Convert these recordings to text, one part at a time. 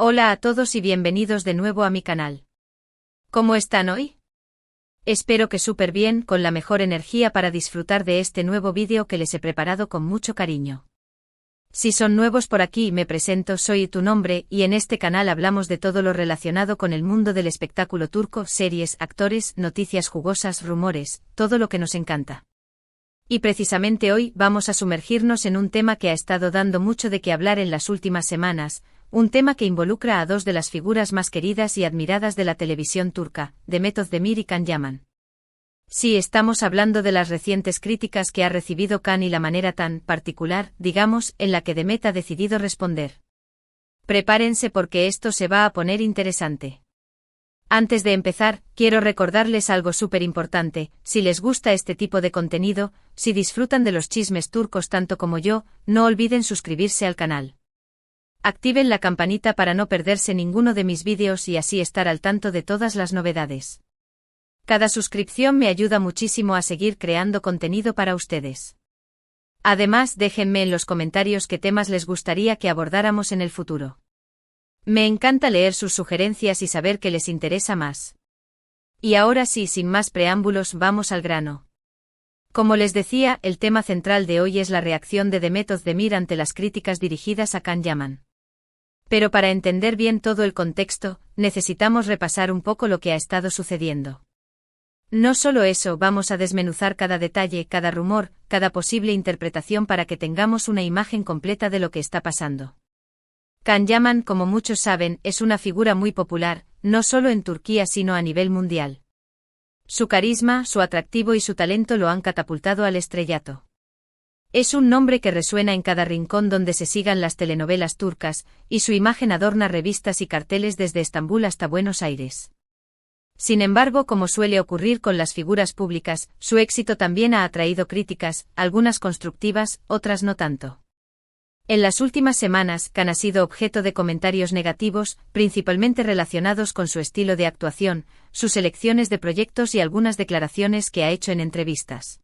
Hola a todos y bienvenidos de nuevo a mi canal. ¿Cómo están hoy? Espero que súper bien, con la mejor energía para disfrutar de este nuevo vídeo que les he preparado con mucho cariño. Si son nuevos por aquí, me presento, soy Tu Nombre, y en este canal hablamos de todo lo relacionado con el mundo del espectáculo turco, series, actores, noticias jugosas, rumores, todo lo que nos encanta. Y precisamente hoy vamos a sumergirnos en un tema que ha estado dando mucho de qué hablar en las últimas semanas, un tema que involucra a dos de las figuras más queridas y admiradas de la televisión turca, Demet Özdemir y Can Yaman. Sí, estamos hablando de las recientes críticas que ha recibido Can y la manera tan particular, digamos, en la que Demet ha decidido responder. Prepárense porque esto se va a poner interesante. Antes de empezar, quiero recordarles algo súper importante: si les gusta este tipo de contenido, si disfrutan de los chismes turcos tanto como yo, no olviden suscribirse al canal. Activen la campanita para no perderse ninguno de mis vídeos y así estar al tanto de todas las novedades. Cada suscripción me ayuda muchísimo a seguir creando contenido para ustedes. Además, déjenme en los comentarios qué temas les gustaría que abordáramos en el futuro. Me encanta leer sus sugerencias y saber qué les interesa más. Y ahora sí, sin más preámbulos, vamos al grano. Como les decía, el tema central de hoy es la reacción de Demet Özdemir ante las críticas dirigidas a Can Yaman. Pero para entender bien todo el contexto, necesitamos repasar un poco lo que ha estado sucediendo. No solo eso, vamos a desmenuzar cada detalle, cada rumor, cada posible interpretación para que tengamos una imagen completa de lo que está pasando. Can Yaman, como muchos saben, es una figura muy popular, no solo en Turquía sino a nivel mundial. Su carisma, su atractivo y su talento lo han catapultado al estrellato. Es un nombre que resuena en cada rincón donde se sigan las telenovelas turcas, y su imagen adorna revistas y carteles desde Estambul hasta Buenos Aires. Sin embargo, como suele ocurrir con las figuras públicas, su éxito también ha atraído críticas, algunas constructivas, otras no tanto. En las últimas semanas, Can ha sido objeto de comentarios negativos, principalmente relacionados con su estilo de actuación, sus elecciones de proyectos y algunas declaraciones que ha hecho en entrevistas.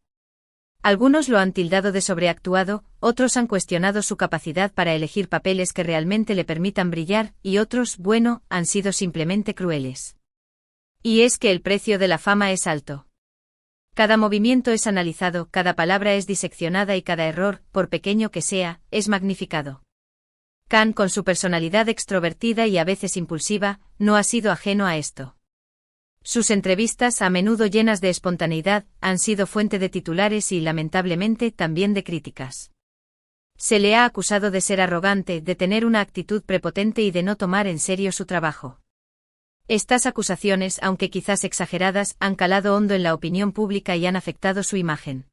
Algunos lo han tildado de sobreactuado, otros han cuestionado su capacidad para elegir papeles que realmente le permitan brillar, y otros, bueno, han sido simplemente crueles. Y es que el precio de la fama es alto. Cada movimiento es analizado, cada palabra es diseccionada y cada error, por pequeño que sea, es magnificado. Can, con su personalidad extrovertida y a veces impulsiva, no ha sido ajeno a esto. Sus entrevistas, a menudo llenas de espontaneidad, han sido fuente de titulares y, lamentablemente, también de críticas. Se le ha acusado de ser arrogante, de tener una actitud prepotente y de no tomar en serio su trabajo. Estas acusaciones, aunque quizás exageradas, han calado hondo en la opinión pública y han afectado su imagen.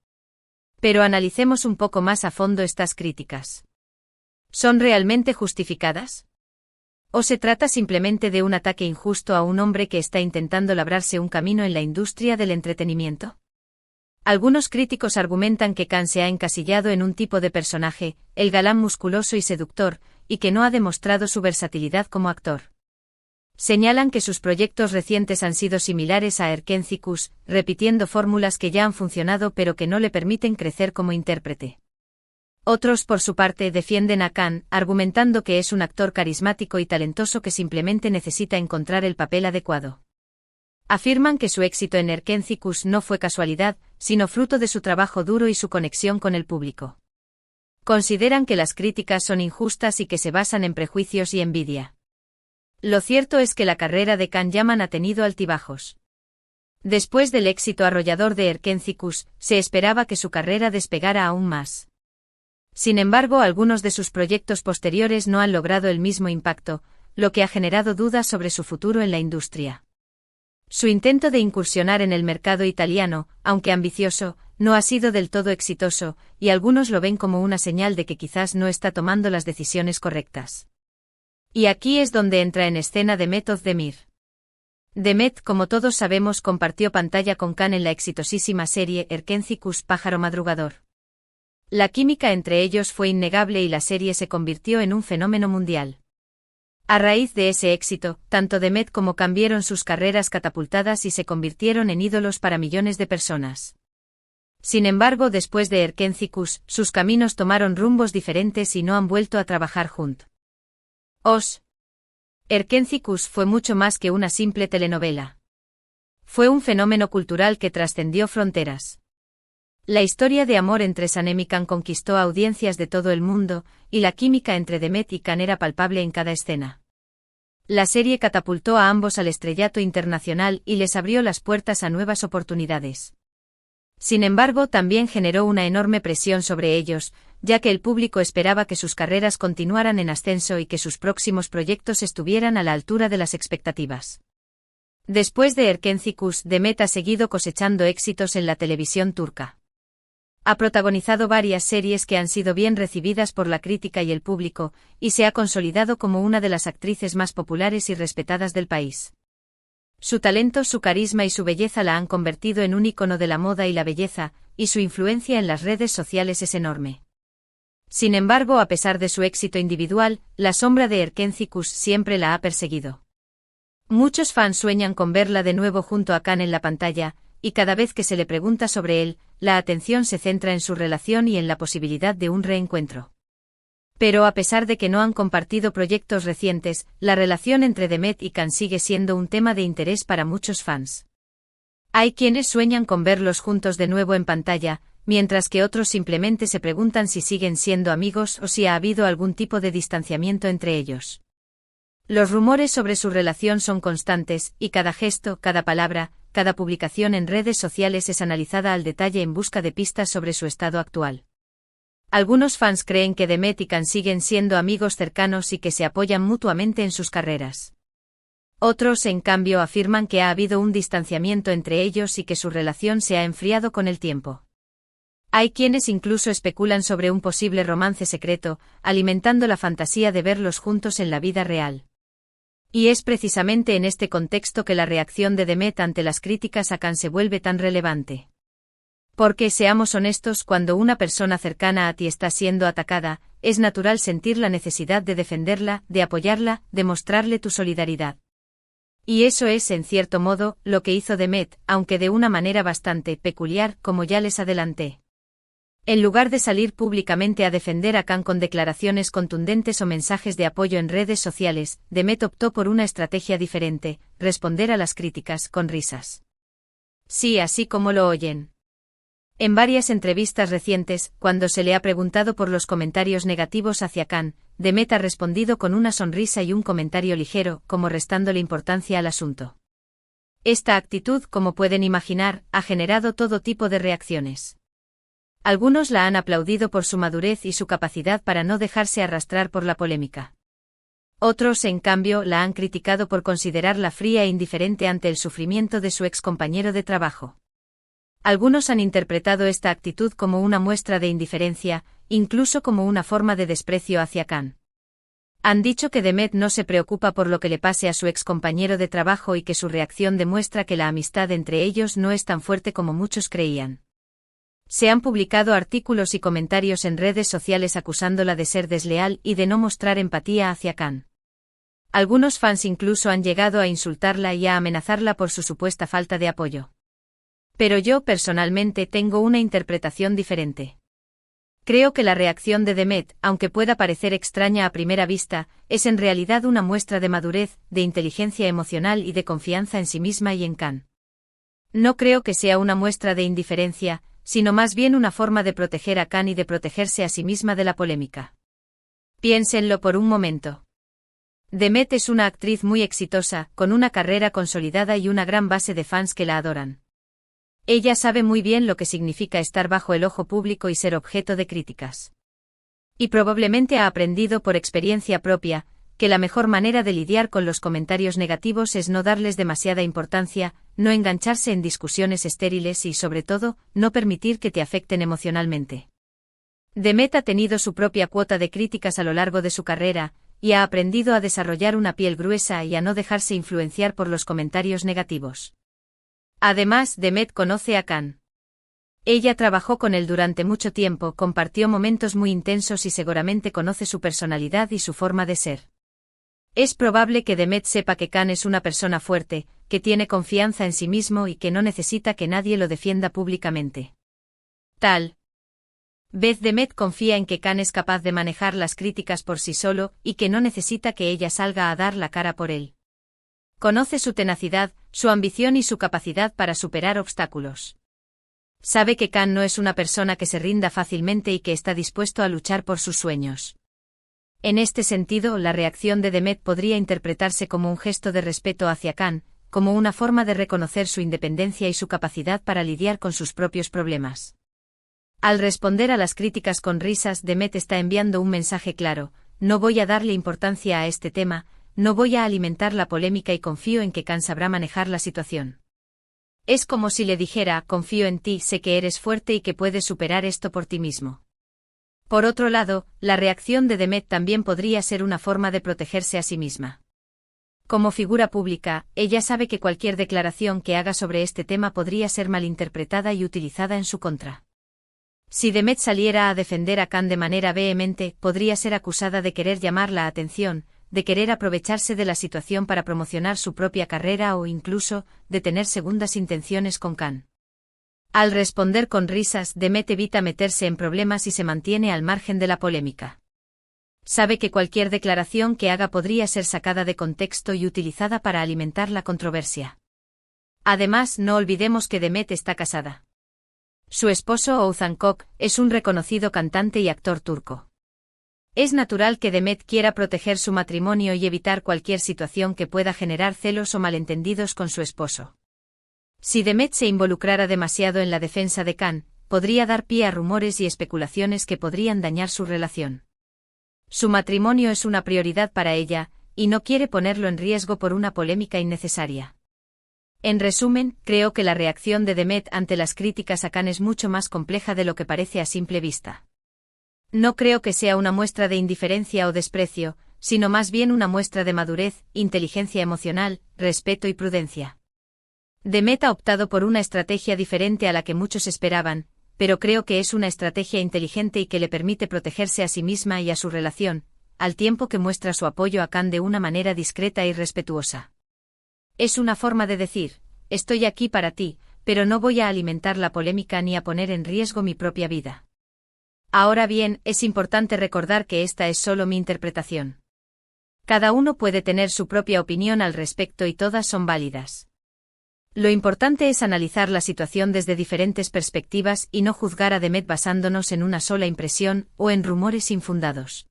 Pero analicemos un poco más a fondo estas críticas. ¿Son realmente justificadas? ¿O se trata simplemente de un ataque injusto a un hombre que está intentando labrarse un camino en la industria del entretenimiento? Algunos críticos argumentan que Can se ha encasillado en un tipo de personaje, el galán musculoso y seductor, y que no ha demostrado su versatilidad como actor. Señalan que sus proyectos recientes han sido similares a Erkenci, repitiendo fórmulas que ya han funcionado pero que no le permiten crecer como intérprete. Otros, por su parte, defienden a Can, argumentando que es un actor carismático y talentoso que simplemente necesita encontrar el papel adecuado. Afirman que su éxito en Erkenci no fue casualidad, sino fruto de su trabajo duro y su conexión con el público. Consideran que las críticas son injustas y que se basan en prejuicios y envidia. Lo cierto es que la carrera de Can Yaman ha tenido altibajos. Después del éxito arrollador de Erkenci, se esperaba que su carrera despegara aún más. Sin embargo, algunos de sus proyectos posteriores no han logrado el mismo impacto, lo que ha generado dudas sobre su futuro en la industria. Su intento de incursionar en el mercado italiano, aunque ambicioso, no ha sido del todo exitoso, y algunos lo ven como una señal de que quizás no está tomando las decisiones correctas. Y aquí es donde entra en escena Demet Özdemir. Demet, como todos sabemos, compartió pantalla con Can en la exitosísima serie Erkenci Pájaro Madrugador. La química entre ellos fue innegable y la serie se convirtió en un fenómeno mundial. A raíz de ese éxito, tanto Demet como Can vieron sus carreras catapultadas y se convirtieron en ídolos para millones de personas. Sin embargo, después de Erkenci, sus caminos tomaron rumbos diferentes y no han vuelto a trabajar juntos. Erkenci fue mucho más que una simple telenovela. Fue un fenómeno cultural que trascendió fronteras. La historia de amor entre Sanem y Can conquistó audiencias de todo el mundo, y la química entre Demet y Can era palpable en cada escena. La serie catapultó a ambos al estrellato internacional y les abrió las puertas a nuevas oportunidades. Sin embargo, también generó una enorme presión sobre ellos, ya que el público esperaba que sus carreras continuaran en ascenso y que sus próximos proyectos estuvieran a la altura de las expectativas. Después de Erkenci, Demet ha seguido cosechando éxitos en la televisión turca. Ha protagonizado varias series que han sido bien recibidas por la crítica y el público, y se ha consolidado como una de las actrices más populares y respetadas del país. Su talento, su carisma y su belleza la han convertido en un ícono de la moda y la belleza, y su influencia en las redes sociales es enorme. Sin embargo, a pesar de su éxito individual, la sombra de Erkenci siempre la ha perseguido. Muchos fans sueñan con verla de nuevo junto a Can en la pantalla, y cada vez que se le pregunta sobre él, la atención se centra en su relación y en la posibilidad de un reencuentro. Pero a pesar de que no han compartido proyectos recientes, la relación entre Demet y Can sigue siendo un tema de interés para muchos fans. Hay quienes sueñan con verlos juntos de nuevo en pantalla, mientras que otros simplemente se preguntan si siguen siendo amigos o si ha habido algún tipo de distanciamiento entre ellos. Los rumores sobre su relación son constantes, y cada gesto, cada palabra, cada publicación en redes sociales es analizada al detalle en busca de pistas sobre su estado actual. Algunos fans creen que Demet y Can siguen siendo amigos cercanos y que se apoyan mutuamente en sus carreras. Otros, en cambio, afirman que ha habido un distanciamiento entre ellos y que su relación se ha enfriado con el tiempo. Hay quienes incluso especulan sobre un posible romance secreto, alimentando la fantasía de verlos juntos en la vida real. Y es precisamente en este contexto que la reacción de Demet ante las críticas a Can se vuelve tan relevante. Porque, seamos honestos, cuando una persona cercana a ti está siendo atacada, es natural sentir la necesidad de defenderla, de apoyarla, de mostrarle tu solidaridad. Y eso es, en cierto modo, lo que hizo Demet, aunque de una manera bastante peculiar, como ya les adelanté. En lugar de salir públicamente a defender a Can con declaraciones contundentes o mensajes de apoyo en redes sociales, Demet optó por una estrategia diferente: responder a las críticas con risas. Sí, así como lo oyen. En varias entrevistas recientes, cuando se le ha preguntado por los comentarios negativos hacia Can, Demet ha respondido con una sonrisa y un comentario ligero, como restándole importancia al asunto. Esta actitud, como pueden imaginar, ha generado todo tipo de reacciones. Algunos la han aplaudido por su madurez y su capacidad para no dejarse arrastrar por la polémica. Otros, en cambio, la han criticado por considerarla fría e indiferente ante el sufrimiento de su excompañero de trabajo. Algunos han interpretado esta actitud como una muestra de indiferencia, incluso como una forma de desprecio hacia Can. Han dicho que Demet no se preocupa por lo que le pase a su excompañero de trabajo y que su reacción demuestra que la amistad entre ellos no es tan fuerte como muchos creían. Se han publicado artículos y comentarios en redes sociales acusándola de ser desleal y de no mostrar empatía hacia Can. Algunos fans incluso han llegado a insultarla y a amenazarla por su supuesta falta de apoyo. Pero yo personalmente tengo una interpretación diferente. Creo que la reacción de Demet, aunque pueda parecer extraña a primera vista, es en realidad una muestra de madurez, de inteligencia emocional y de confianza en sí misma y en Can. No creo que sea una muestra de indiferencia, sino más bien una forma de proteger a Can y de protegerse a sí misma de la polémica. Piénsenlo por un momento. Demet es una actriz muy exitosa, con una carrera consolidada y una gran base de fans que la adoran. Ella sabe muy bien lo que significa estar bajo el ojo público y ser objeto de críticas. Y probablemente ha aprendido por experiencia propia, que la mejor manera de lidiar con los comentarios negativos es no darles demasiada importancia, no engancharse en discusiones estériles y, sobre todo, no permitir que te afecten emocionalmente. Demet ha tenido su propia cuota de críticas a lo largo de su carrera, y ha aprendido a desarrollar una piel gruesa y a no dejarse influenciar por los comentarios negativos. Además, Demet conoce a Can. Ella trabajó con él durante mucho tiempo, compartió momentos muy intensos y seguramente conoce su personalidad y su forma de ser. Es probable que Demet sepa que Can es una persona fuerte, que tiene confianza en sí mismo y que no necesita que nadie lo defienda públicamente. Tal Beth Demet confía en que Khan es capaz de manejar las críticas por sí solo y que no necesita que ella salga a dar la cara por él. Conoce su tenacidad, su ambición y su capacidad para superar obstáculos. Sabe que Khan no es una persona que se rinda fácilmente y que está dispuesto a luchar por sus sueños. En este sentido, la reacción de Demet podría interpretarse como un gesto de respeto hacia Khan, como una forma de reconocer su independencia y su capacidad para lidiar con sus propios problemas. Al responder a las críticas con risas, Demet está enviando un mensaje claro: no voy a darle importancia a este tema, no voy a alimentar la polémica y confío en que Khan sabrá manejar la situación. Es como si le dijera: confío en ti, sé que eres fuerte y que puedes superar esto por ti mismo. Por otro lado, la reacción de Demet también podría ser una forma de protegerse a sí misma. Como figura pública, ella sabe que cualquier declaración que haga sobre este tema podría ser malinterpretada y utilizada en su contra. Si Demet saliera a defender a Khan de manera vehemente, podría ser acusada de querer llamar la atención, de querer aprovecharse de la situación para promocionar su propia carrera o incluso, de tener segundas intenciones con Khan. Al responder con risas, Demet evita meterse en problemas y se mantiene al margen de la polémica. Sabe que cualquier declaración que haga podría ser sacada de contexto y utilizada para alimentar la controversia. Además, no olvidemos que Demet está casada. Su esposo Oğuzhan Koç es un reconocido cantante y actor turco. Es natural que Demet quiera proteger su matrimonio y evitar cualquier situación que pueda generar celos o malentendidos con su esposo. Si Demet se involucrara demasiado en la defensa de Khan, podría dar pie a rumores y especulaciones que podrían dañar su relación. Su matrimonio es una prioridad para ella, y no quiere ponerlo en riesgo por una polémica innecesaria. En resumen, creo que la reacción de Demet ante las críticas a Khan es mucho más compleja de lo que parece a simple vista. No creo que sea una muestra de indiferencia o desprecio, sino más bien una muestra de madurez, inteligencia emocional, respeto y prudencia. Demet ha optado por una estrategia diferente a la que muchos esperaban, pero creo que es una estrategia inteligente y que le permite protegerse a sí misma y a su relación, al tiempo que muestra su apoyo a Khan de una manera discreta y respetuosa. Es una forma de decir: estoy aquí para ti, pero no voy a alimentar la polémica ni a poner en riesgo mi propia vida. Ahora bien, es importante recordar que esta es solo mi interpretación. Cada uno puede tener su propia opinión al respecto y todas son válidas. Lo importante es analizar la situación desde diferentes perspectivas y no juzgar a Demet basándonos en una sola impresión o en rumores infundados.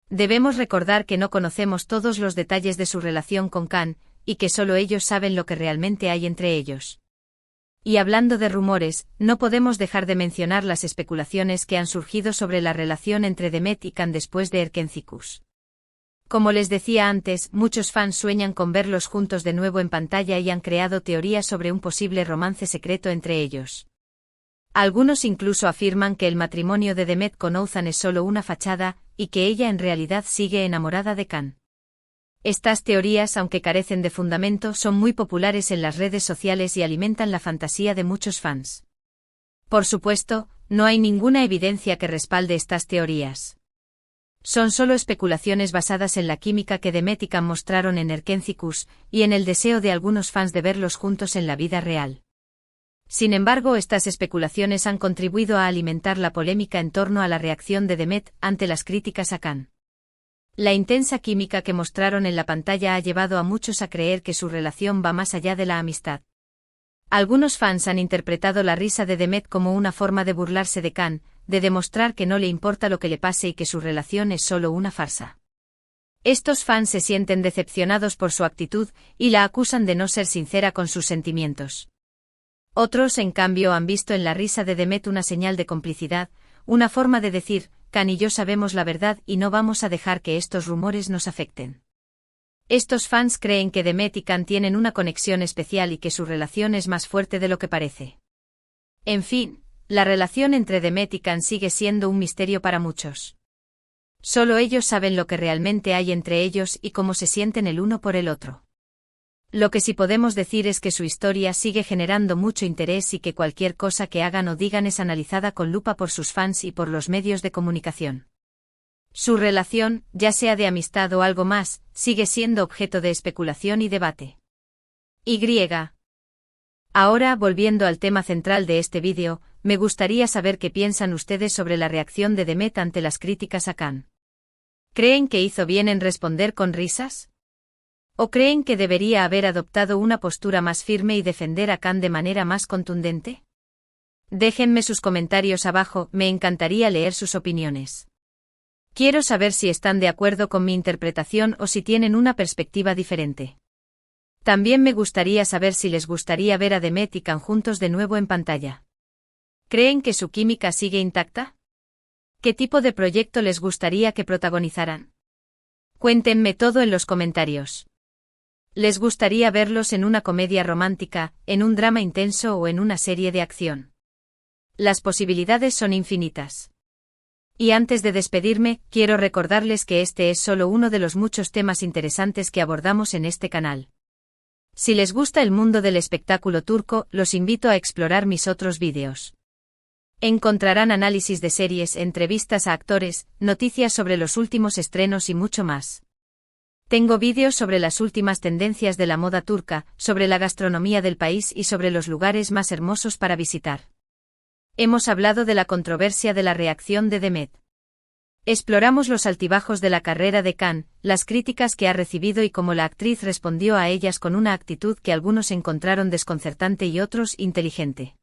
Debemos recordar que no conocemos todos los detalles de su relación con Khan, y que solo ellos saben lo que realmente hay entre ellos. Y hablando de rumores, no podemos dejar de mencionar las especulaciones que han surgido sobre la relación entre Demet y Khan después de Erkenci. Como les decía antes, muchos fans sueñan con verlos juntos de nuevo en pantalla y han creado teorías sobre un posible romance secreto entre ellos. Algunos incluso afirman que el matrimonio de Demet con Oğuzhan es solo una fachada, y que ella en realidad sigue enamorada de Khan. Estas teorías, aunque carecen de fundamento, son muy populares en las redes sociales y alimentan la fantasía de muchos fans. Por supuesto, no hay ninguna evidencia que respalde estas teorías. Son solo especulaciones basadas en la química que Demet y Khan mostraron en Erkenci y en el deseo de algunos fans de verlos juntos en la vida real. Sin embargo, estas especulaciones han contribuido a alimentar la polémica en torno a la reacción de Demet ante las críticas a Khan. La intensa química que mostraron en la pantalla ha llevado a muchos a creer que su relación va más allá de la amistad. Algunos fans han interpretado la risa de Demet como una forma de burlarse de Khan, de demostrar que no le importa lo que le pase y que su relación es solo una farsa. Estos fans se sienten decepcionados por su actitud y la acusan de no ser sincera con sus sentimientos. Otros, en cambio, han visto en la risa de Demet una señal de complicidad, una forma de decir: Khan y yo sabemos la verdad y no vamos a dejar que estos rumores nos afecten. Estos fans creen que Demet y Khan tienen una conexión especial y que su relación es más fuerte de lo que parece. En fin, la relación entre Demet y Khan sigue siendo un misterio para muchos. Solo ellos saben lo que realmente hay entre ellos y cómo se sienten el uno por el otro. Lo que sí podemos decir es que su historia sigue generando mucho interés y que cualquier cosa que hagan o digan es analizada con lupa por sus fans y por los medios de comunicación. Su relación, ya sea de amistad o algo más, sigue siendo objeto de especulación y debate. Ahora, volviendo al tema central de este vídeo, me gustaría saber qué piensan ustedes sobre la reacción de Demet ante las críticas a Khan. ¿Creen que hizo bien en responder con risas? ¿O creen que debería haber adoptado una postura más firme y defender a Khan de manera más contundente? Déjenme sus comentarios abajo, me encantaría leer sus opiniones. Quiero saber si están de acuerdo con mi interpretación o si tienen una perspectiva diferente. También me gustaría saber si les gustaría ver a Demet y Khan juntos de nuevo en pantalla. ¿Creen que su química sigue intacta? ¿Qué tipo de proyecto les gustaría que protagonizaran? Cuéntenme todo en los comentarios. ¿Les gustaría verlos en una comedia romántica, en un drama intenso o en una serie de acción? Las posibilidades son infinitas. Y antes de despedirme, quiero recordarles que este es solo uno de los muchos temas interesantes que abordamos en este canal. Si les gusta el mundo del espectáculo turco, los invito a explorar mis otros vídeos. Encontrarán análisis de series, entrevistas a actores, noticias sobre los últimos estrenos y mucho más. Tengo vídeos sobre las últimas tendencias de la moda turca, sobre la gastronomía del país y sobre los lugares más hermosos para visitar. Hemos hablado de la controversia de la reacción de Demet. Exploramos los altibajos de la carrera de Khan, las críticas que ha recibido y cómo la actriz respondió a ellas con una actitud que algunos encontraron desconcertante y otros inteligente.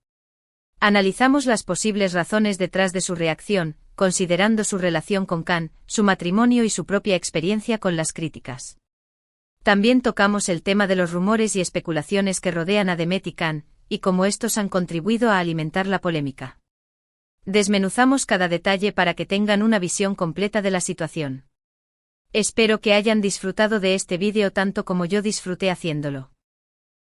Analizamos las posibles razones detrás de su reacción, considerando su relación con Khan, su matrimonio y su propia experiencia con las críticas. También tocamos el tema de los rumores y especulaciones que rodean a Demet y Khan, y cómo estos han contribuido a alimentar la polémica. Desmenuzamos cada detalle para que tengan una visión completa de la situación. Espero que hayan disfrutado de este vídeo tanto como yo disfruté haciéndolo.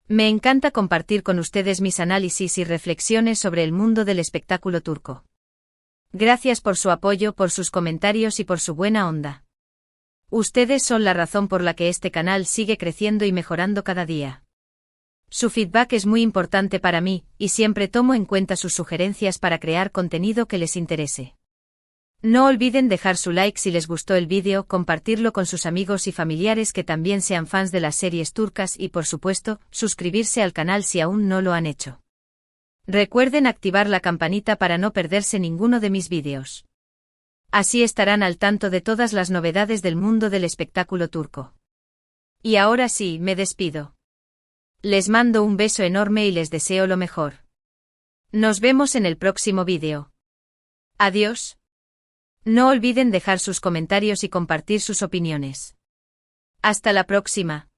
Me encanta compartir con ustedes mis análisis y reflexiones sobre el mundo del espectáculo turco. Gracias por su apoyo, por sus comentarios y por su buena onda. Ustedes son la razón por la que este canal sigue creciendo y mejorando cada día. Su feedback es muy importante para mí, y siempre tomo en cuenta sus sugerencias para crear contenido que les interese. No olviden dejar su like si les gustó el vídeo, compartirlo con sus amigos y familiares que también sean fans de las series turcas y, por supuesto, suscribirse al canal si aún no lo han hecho. Recuerden activar la campanita para no perderse ninguno de mis vídeos. Así estarán al tanto de todas las novedades del mundo del espectáculo turco. Y ahora sí, me despido. Les mando un beso enorme y les deseo lo mejor. Nos vemos en el próximo vídeo. Adiós. No olviden dejar sus comentarios y compartir sus opiniones. Hasta la próxima.